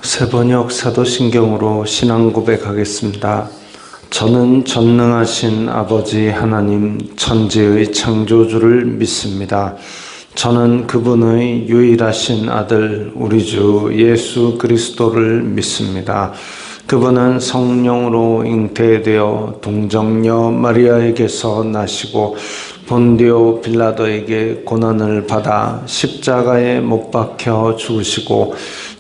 세번역 사도신경으로 신앙 고백하겠습니다. 저는 전능하신 아버지 하나님 천지의 창조주를 믿습니다. 저는 그분의 유일하신 아들 우리 주 예수 그리스도를 믿습니다. 그분은 성령으로 잉태되어 동정녀 마리아에게서 나시고 본디오 빌라도에게 고난을 받아 십자가에 못 박혀 죽으시고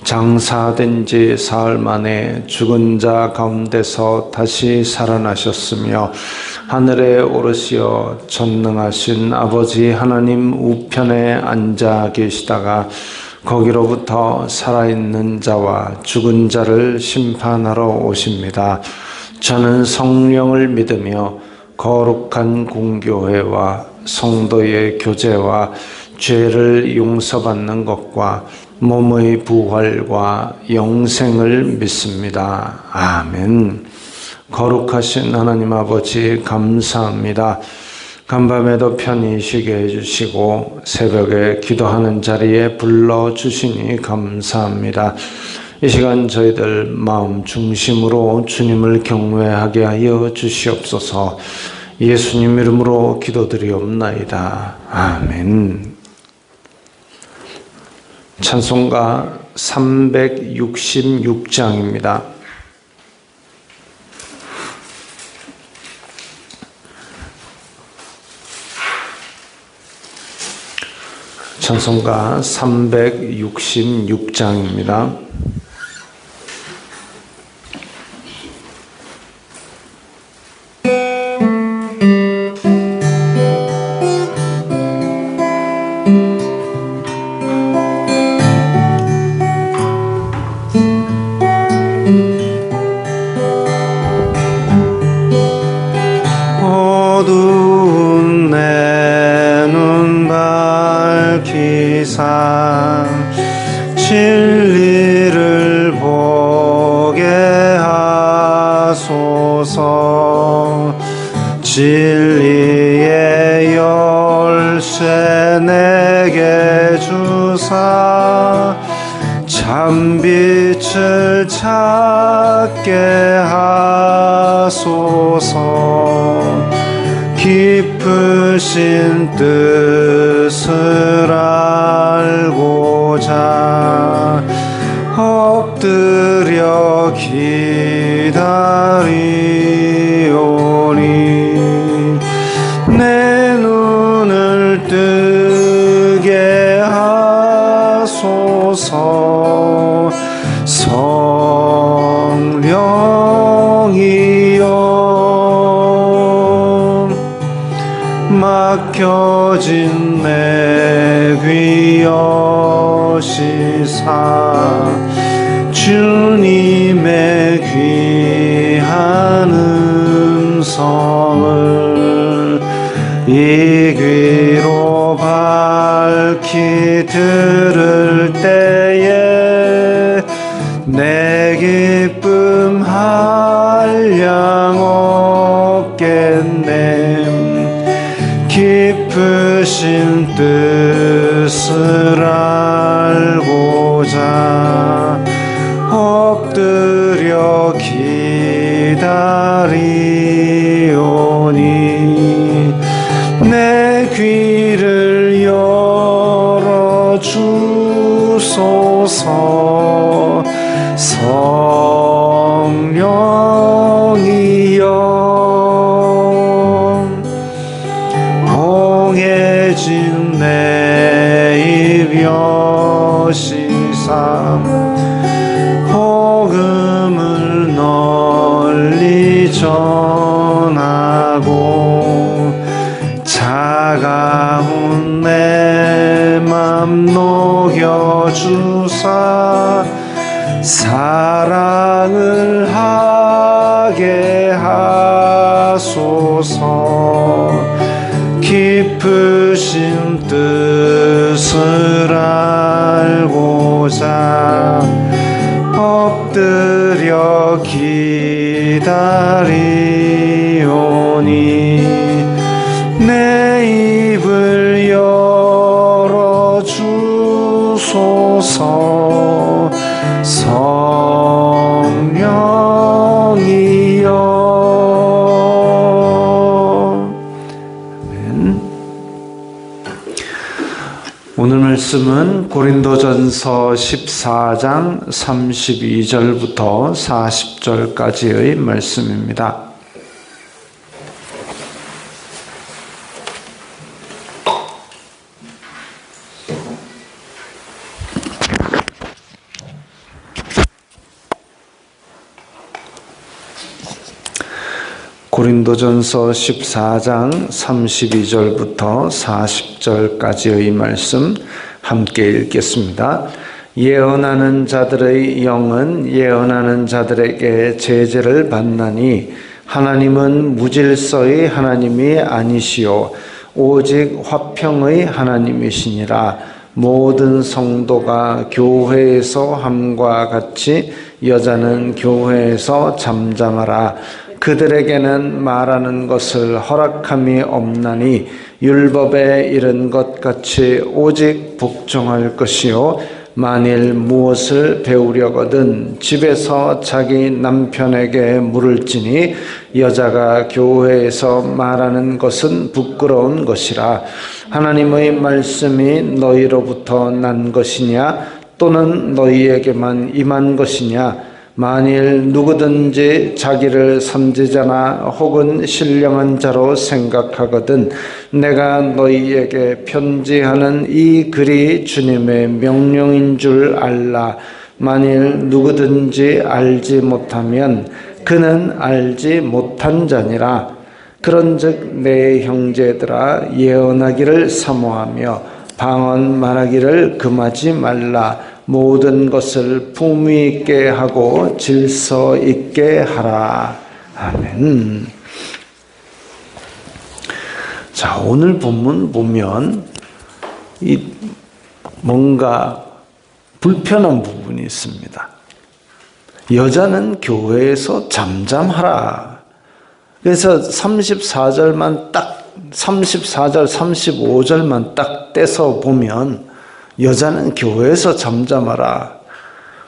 장사된 지 사흘 만에 죽은 자 가운데서 다시 살아나셨으며 하늘에 오르시어 전능하신 아버지 하나님 우편에 앉아 계시다가 거기로부터 살아있는 자와 죽은 자를 심판하러 오십니다. 저는 성령을 믿으며 거룩한 공교회와 성도의 교제와 죄를 용서받는 것과 몸의 부활과 영생을 믿습니다. 아멘. 거룩하신 하나님 아버지 감사합니다. 간밤에도 편히 쉬게 해주시고 새벽에 기도하는 자리에 불러주시니 감사합니다. 이 시간 저희들 마음 중심으로 주님을 경외하게 하여 주시옵소서. 예수님 이름으로 기도드리옵나이다. 아멘. 찬송가 366장입니다. 찬송가 366장입니다. 어두운 내 눈 밝히사 진리를 보게 하소서. 진리의 열쇠 내게 주사 참빛을 찾게 하소서. 깊으신 뜻을 알고자 엎드려 기다리오니 내 눈을 뜨게 하소서. 성령이여 막혀진 내 귀 여시사 주님의 귀한 음성을 이 귀로 밝히 들을 때에 내 기쁨 한량 없겠네. 깊으신 뜻을 알고자 엎드려 기다리오니 내 귀를 열어주소서. 성령이여 봉해진 내 입 여시사 복음을 널리 전하고 차가운 내 맘 녹여주사 사랑을 하게 하소서. 깊으신 뜻을 알고자 엎드려 기다리오니 내 입을 열어주소서. 오늘 말씀은 고린도전서 14장 32절부터 40절까지의 말씀입니다. 고린도전서 14장 32절부터 40절까지의 말씀 함께 읽겠습니다. 예언하는 자들의 영은 예언하는 자들에게 제재를 받나니 하나님은 무질서의 하나님이 아니시오 오직 화평의 하나님이시니라. 모든 성도가 교회에서 함과 같이 여자는 교회에서 잠잠하라. 그들에게는 말하는 것을 허락함이 없나니 율법에 이른 것 같이 오직 복종할 것이요 만일 무엇을 배우려거든 집에서 자기 남편에게 물을지니 여자가 교회에서 말하는 것은 부끄러운 것이라. 하나님의 말씀이 너희로부터 난 것이냐 또는 너희에게만 임한 것이냐. 만일 누구든지 자기를 선지자나 혹은 신령한 자로 생각하거든 내가 너희에게 편지하는 이 글이 주님의 명령인 줄 알라. 만일 누구든지 알지 못하면 그는 알지 못한 자니라. 그런즉 내 형제들아 예언하기를 사모하며 방언 말하기를 금하지 말라. 모든 것을 품위 있게 하고 질서 있게 하라. 아멘. 자, 오늘 본문 보면 뭔가 불편한 부분이 있습니다. 여자는 교회에서 잠잠하라. 그래서 34절, 35절만 딱 떼서 보면 여자는 교회에서 잠잠하라.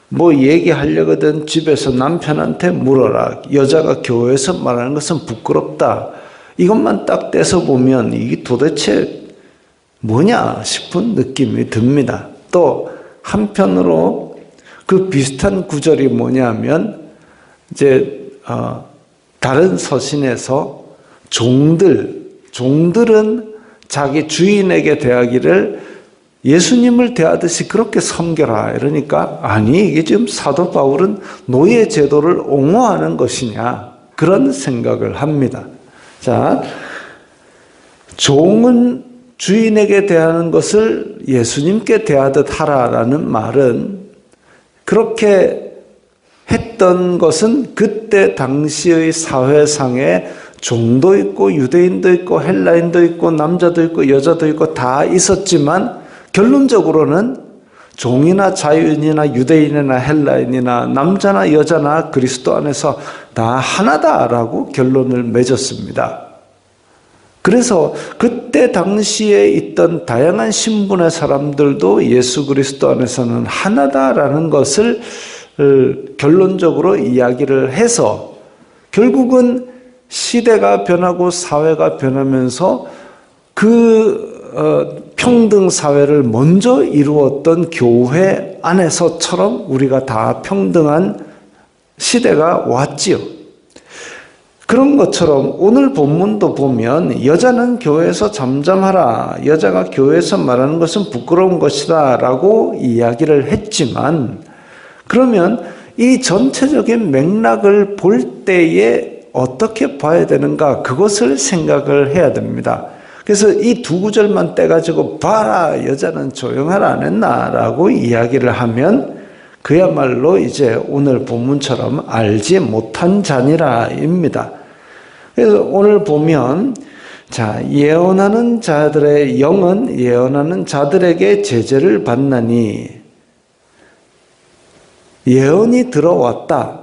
뭐 얘기하려거든 집에서 남편한테 물어라. 여자가 교회에서 말하는 것은 부끄럽다. 이것만 딱 떼서 보면 이게 도대체 뭐냐 싶은 느낌이 듭니다. 또 한편으로 그 비슷한 구절이 뭐냐면 이제 다른 서신에서 종들은 자기 주인에게 대하기를 예수님을 대하듯이 그렇게 섬겨라. 이러니까 아니 이게 지금 사도 바울은 노예 제도를 옹호하는 것이냐 그런 생각을 합니다. 자, 종은 주인에게 대하는 것을 예수님께 대하듯 하라라는 말은 그렇게 했던 것은 그때 당시의 사회상에 종도 있고 유대인도 있고 헬라인도 있고 남자도 있고 여자도 있고 다 있었지만 결론적으로는 종이나 자유인이나 유대인이나 헬라인이나 남자나 여자나 그리스도 안에서 다 하나다라고 결론을 맺었습니다. 그래서 그때 당시에 있던 다양한 신분의 사람들도 예수 그리스도 안에서는 하나다라는 것을 결론적으로 이야기를 해서 결국은 시대가 변하고 사회가 변하면서 평등 사회를 먼저 이루었던 교회 안에서처럼 우리가 다 평등한 시대가 왔지요. 그런 것처럼 오늘 본문도 보면 여자는 교회에서 잠잠하라. 여자가 교회에서 말하는 것은 부끄러운 것이다 라고 이야기를 했지만 그러면 이 전체적인 맥락을 볼 때에 어떻게 봐야 되는가 그것을 생각을 해야 됩니다. 그래서 이 두 구절만 떼가지고 봐라 여자는 조용하라 안 했나 라고 이야기를 하면 그야말로 이제 오늘 본문처럼 알지 못한 자니라 입니다. 그래서 오늘 보면 자 예언하는 자들의 영은 예언하는 자들에게 제재를 받나니 예언이 들어왔다.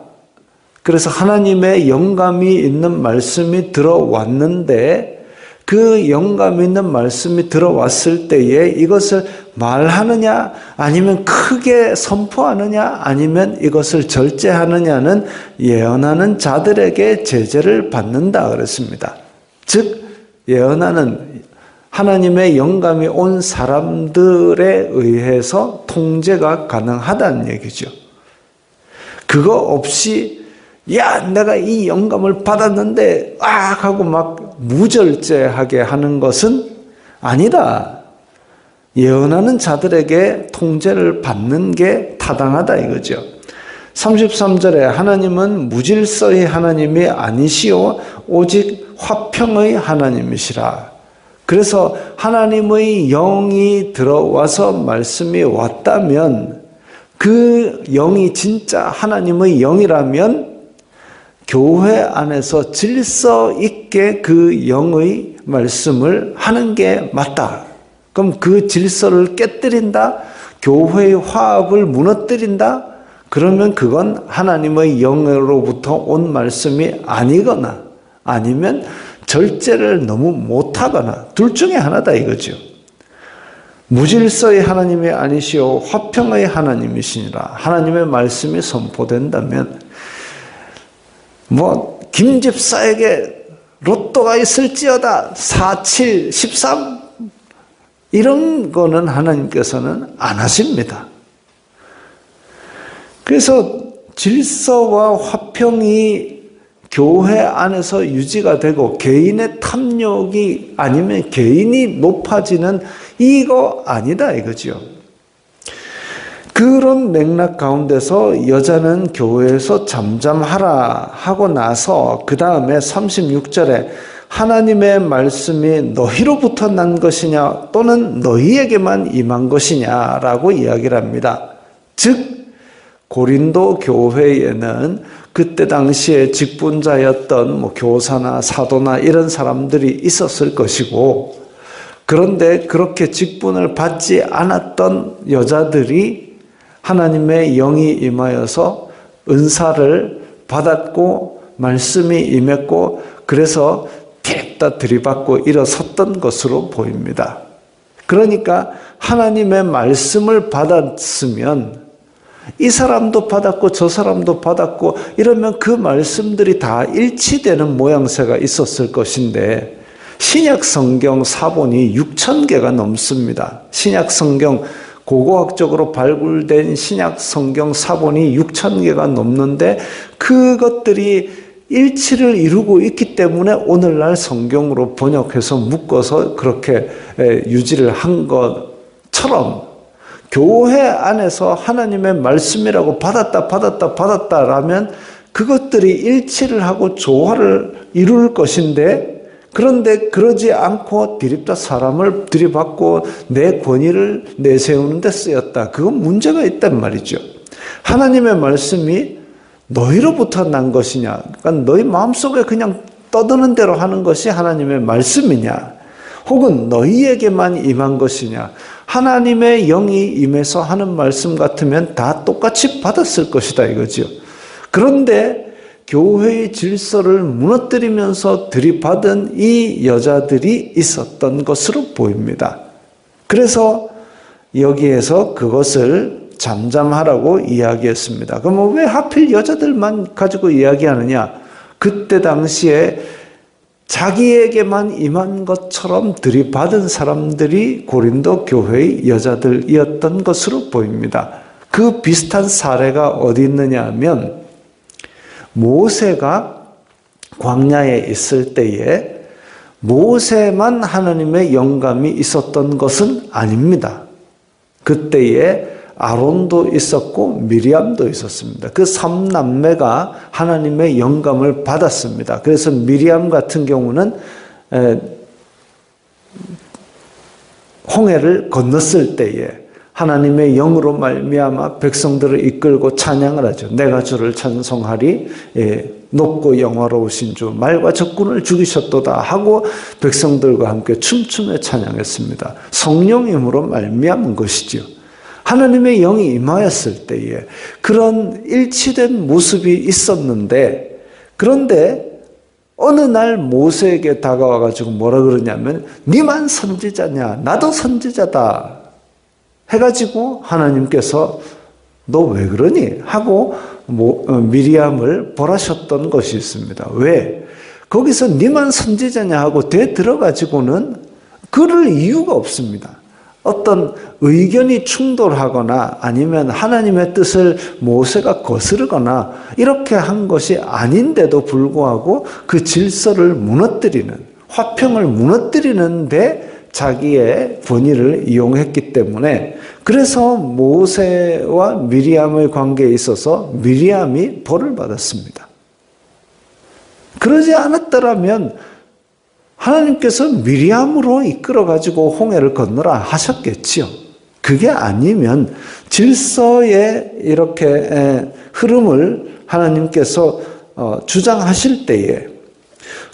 그래서 하나님의 영감이 있는 말씀이 들어왔는데 그 영감 있는 말씀이 들어왔을 때에 이것을 말하느냐 아니면 크게 선포하느냐 아니면 이것을 절제하느냐는 예언하는 자들에게 제재를 받는다 그랬습니다. 즉 예언하는 하나님의 영감이 온 사람들에 의해서 통제가 가능하다는 얘기죠. 그거 없이 야 내가 이 영감을 받았는데 하고 막 무절제하게 하는 것은 아니다. 예언하는 자들에게 통제를 받는 게 타당하다 이거죠. 33절에 하나님은 무질서의 하나님이 아니시오 오직 화평의 하나님이시라. 그래서 하나님의 영이 들어와서 말씀이 왔다면 그 영이 진짜 하나님의 영이라면 교회 안에서 질서 있게 그 영의 말씀을 하는 게 맞다. 그럼 그 질서를 깨뜨린다? 교회의 화합을 무너뜨린다? 그러면 그건 하나님의 영으로부터 온 말씀이 아니거나 아니면 절제를 너무 못하거나 둘 중에 하나다 이거죠. 무질서의 하나님이 아니시오 화평의 하나님이시니라. 하나님의 말씀이 선포된다면 김 집사에게 로또가 있을지어다 4, 7, 13 이런 거는 하나님께서는 안 하십니다. 그래서 질서와 화평이 교회 안에서 유지가 되고 개인의 탐욕이 아니면 개인이 높아지는 이거 아니다 이거죠. 그런 맥락 가운데서 여자는 교회에서 잠잠하라 하고 나서 그 다음에 36절에 하나님의 말씀이 너희로부터 난 것이냐 또는 너희에게만 임한 것이냐라고 이야기를 합니다. 즉 고린도 교회에는 그때 당시에 직분자였던 교사나 사도나 이런 사람들이 있었을 것이고 그런데 그렇게 직분을 받지 않았던 여자들이 하나님의 영이 임하여서 은사를 받았고 말씀이 임했고 그래서 帖다 들이받고 일어섰던 것으로 보입니다. 그러니까 하나님의 말씀을 받았으면 이 사람도 받았고 저 사람도 받았고 이러면 그 말씀들이 다 일치되는 모양새가 있었을 것인데 신약 성경 사본이 6,000개가 넘습니다. 신약 성경 고고학적으로 발굴된 신약 성경 사본이 6,000개가 넘는데 그것들이 일치를 이루고 있기 때문에 오늘날 성경으로 번역해서 묶어서 그렇게 유지를 한 것처럼 교회 안에서 하나님의 말씀이라고 받았다라면 그것들이 일치를 하고 조화를 이룰 것인데 그런데 그러지 않고 디립다 사람을 들이받고 내 권위를 내세우는 데 쓰였다. 그건 문제가 있단 말이죠. 하나님의 말씀이 너희로부터 난 것이냐? 그러니까 너희 마음속에 그냥 떠드는 대로 하는 것이 하나님의 말씀이냐? 혹은 너희에게만 임한 것이냐? 하나님의 영이 임해서 하는 말씀 같으면 다 똑같이 받았을 것이다 이거죠. 그런데 교회의 질서를 무너뜨리면서 들이받은 이 여자들이 있었던 것으로 보입니다. 그래서 여기에서 그것을 잠잠하라고 이야기했습니다. 그러면 왜 하필 여자들만 가지고 이야기하느냐? 그때 당시에 자기에게만 임한 것처럼 들이받은 사람들이 고린도 교회의 여자들이었던 것으로 보입니다. 그 비슷한 사례가 어디 있느냐 하면 모세가 광야에 있을 때에 모세만 하나님의 영감이 있었던 것은 아닙니다. 그때에 아론도 있었고 미리암도 있었습니다. 그 3남매가 하나님의 영감을 받았습니다. 그래서 미리암 같은 경우는 홍해를 건넜을 때에 하나님의 영으로 말미암아 백성들을 이끌고 찬양을 하죠. 내가 주를 찬송하리 높고 영화로우신 주 말과 적군을 죽이셨도다 하고 백성들과 함께 춤추며 찬양했습니다. 성령임으로 말미암은 것이죠. 하나님의 영이 임하였을 때에 그런 일치된 모습이 있었는데 그런데 어느 날 모세에게 다가와가지고 뭐라 그러냐면 니만 선지자냐 나도 선지자다 해가지고 하나님께서 너 왜 그러니? 하고 미리암을 벌하셨던 것이 있습니다. 왜? 거기서 니만 선지자냐 하고 되들어가지고는 그럴 이유가 없습니다. 어떤 의견이 충돌하거나 아니면 하나님의 뜻을 모세가 거스르거나 이렇게 한 것이 아닌데도 불구하고 그 질서를 무너뜨리는, 화평을 무너뜨리는 데 자기의 권위를 이용했기 때문에, 그래서 모세와 미리암의 관계에 있어서 미리암이 벌을 받았습니다. 그러지 않았더라면 하나님께서 미리암으로 이끌어가지고 홍해를 건너라 하셨겠지요. 그게 아니면 질서의 이렇게 흐름을 하나님께서 주장하실 때에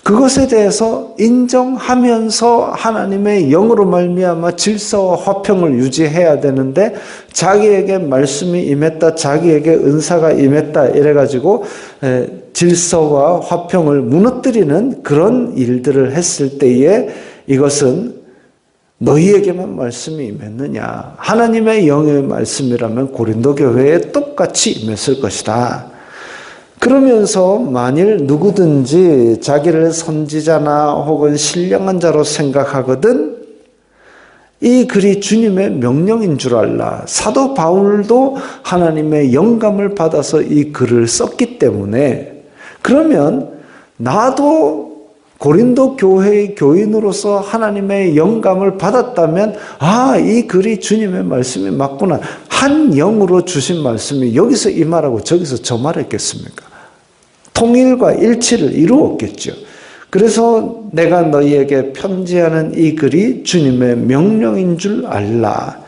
그것에 대해서 인정하면서 하나님의 영으로 말미암아 질서와 화평을 유지해야 되는데, 자기에게 말씀이 임했다, 자기에게 은사가 임했다 이래가지고 질서와 화평을 무너뜨리는 그런 일들을 했을 때에 이것은 너희에게만 말씀이 임했느냐, 하나님의 영의 말씀이라면 고린도 교회에 똑같이 임했을 것이다. 그러면서 만일 누구든지 자기를 선지자나 혹은 신령한 자로 생각하거든 이 글이 주님의 명령인 줄 알라. 사도 바울도 하나님의 영감을 받아서 이 글을 썼기 때문에, 그러면 나도 고린도 교회의 교인으로서 하나님의 영감을 받았다면 이 글이 주님의 말씀이 맞구나. 한 영으로 주신 말씀이 여기서 이 말하고 저기서 저 말했겠습니까? 통일과 일치를 이루었겠죠. 그래서 내가 너희에게 편지하는 이 글이 주님의 명령인 줄 알라.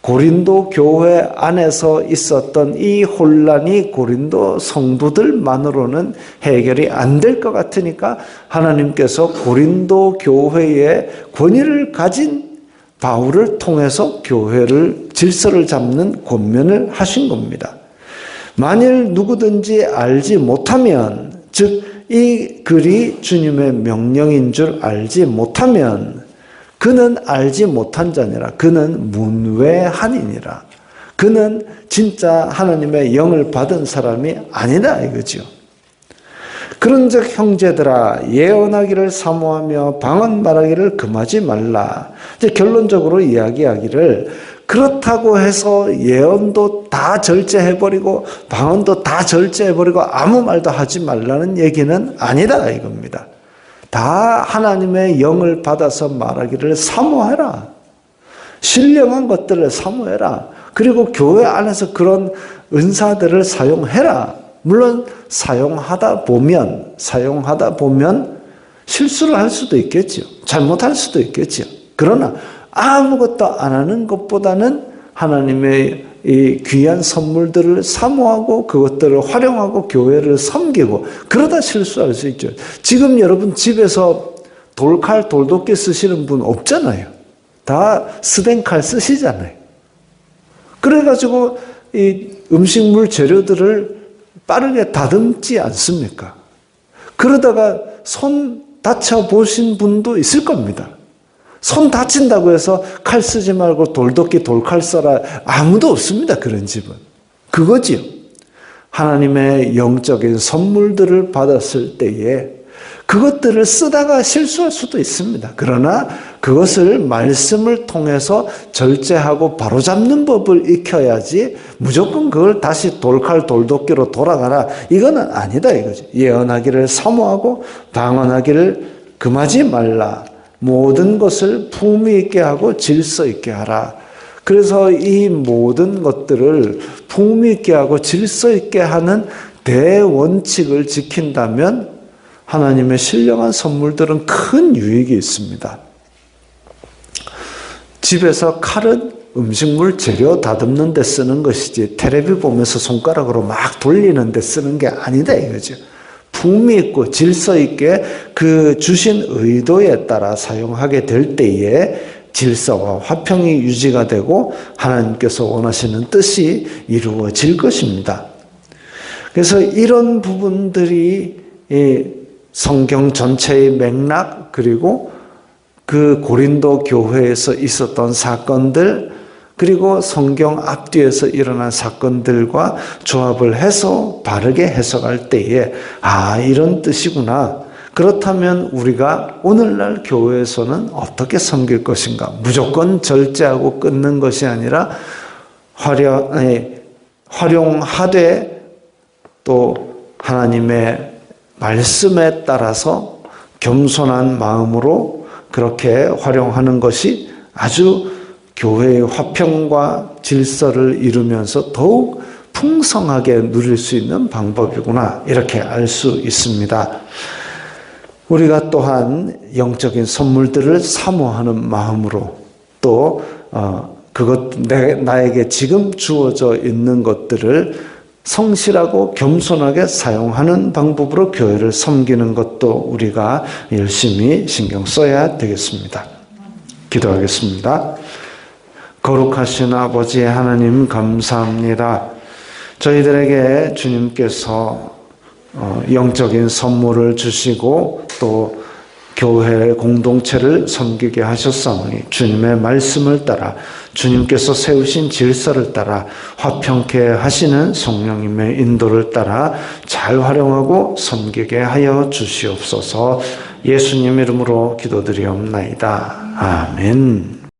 고린도 교회 안에서 있었던 이 혼란이 고린도 성도들만으로는 해결이 안 될 것 같으니까 하나님께서 고린도 교회의 권위를 가진 바울을 통해서 교회를 질서를 잡는 권면을 하신 겁니다. 만일 누구든지 알지 못하면, 즉 이 글이 주님의 명령인 줄 알지 못하면 그는 알지 못한 자니라. 그는 문외한이니라. 그는 진짜 하나님의 영을 받은 사람이 아니다 이거죠. 그런즉 형제들아, 예언하기를 사모하며 방언 말하기를 금하지 말라. 이제 결론적으로 이야기하기를, 그렇다고 해서 예언도 다 절제해버리고 방언도 다 절제해버리고 아무 말도 하지 말라는 얘기는 아니다 이겁니다. 다 하나님의 영을 받아서 말하기를 사모해라. 신령한 것들을 사모해라. 그리고 교회 안에서 그런 은사들을 사용해라. 물론 사용하다 보면 실수를 할 수도 있겠죠. 잘못할 수도 있겠죠. 그러나 아무것도 안 하는 것보다는 하나님의 이 귀한 선물들을 사모하고 그것들을 활용하고 교회를 섬기고, 그러다 실수할 수 있죠. 지금 여러분 집에서 돌칼, 돌도끼 쓰시는 분 없잖아요. 다 스댕칼 쓰시잖아요. 그래가지고 이 음식물 재료들을 빠르게 다듬지 않습니까? 그러다가 손 다쳐보신 분도 있을 겁니다. 손 다친다고 해서 칼 쓰지 말고 돌도끼, 돌칼 써라. 아무도 없습니다. 그런 집은. 그거지요. 하나님의 영적인 선물들을 받았을 때에 그것들을 쓰다가 실수할 수도 있습니다. 그러나 그것을 말씀을 통해서 절제하고 바로잡는 법을 익혀야지 무조건 그걸 다시 돌칼, 돌도끼로 돌아가라. 이거는 아니다 이거죠. 예언하기를 사모하고 방언하기를 금하지 말라. 모든 것을 품위 있게 하고 질서 있게 하라. 그래서 이 모든 것들을 품위 있게 하고 질서 있게 하는 대원칙을 지킨다면 하나님의 신령한 선물들은 큰 유익이 있습니다. 집에서 칼은 음식물 재료 다듬는 데 쓰는 것이지 텔레비 보면서 손가락으로 막 돌리는 데 쓰는 게 아니다 이거죠. 품위 있고 질서 있게 그 주신 의도에 따라 사용하게 될 때에 질서와 화평이 유지가 되고 하나님께서 원하시는 뜻이 이루어질 것입니다. 그래서 이런 부분들이 성경 전체의 맥락, 그리고 그 고린도 교회에서 있었던 사건들, 그리고 성경 앞뒤에서 일어난 사건들과 조합을 해서 바르게 해석할 때에 이런 뜻이구나. 그렇다면 우리가 오늘날 교회에서는 어떻게 섬길 것인가? 무조건 절제하고 끊는 것이 아니라 활용하되 또 하나님의 말씀에 따라서 겸손한 마음으로 그렇게 활용하는 것이 아주 교회의 화평과 질서를 이루면서 더욱 풍성하게 누릴 수 있는 방법이구나, 이렇게 알 수 있습니다. 우리가 또한 영적인 선물들을 사모하는 마음으로 또 나에게 지금 주어져 있는 것들을 성실하고 겸손하게 사용하는 방법으로 교회를 섬기는 것도 우리가 열심히 신경 써야 되겠습니다. 기도하겠습니다. 거룩하신 아버지 하나님, 감사합니다. 저희들에게 주님께서 영적인 선물을 주시고 또 교회 공동체를 섬기게 하셨사오니 주님의 말씀을 따라 주님께서 세우신 질서를 따라 화평케 하시는 성령님의 인도를 따라 잘 활용하고 섬기게 하여 주시옵소서. 예수님 이름으로 기도드리옵나이다. 아멘.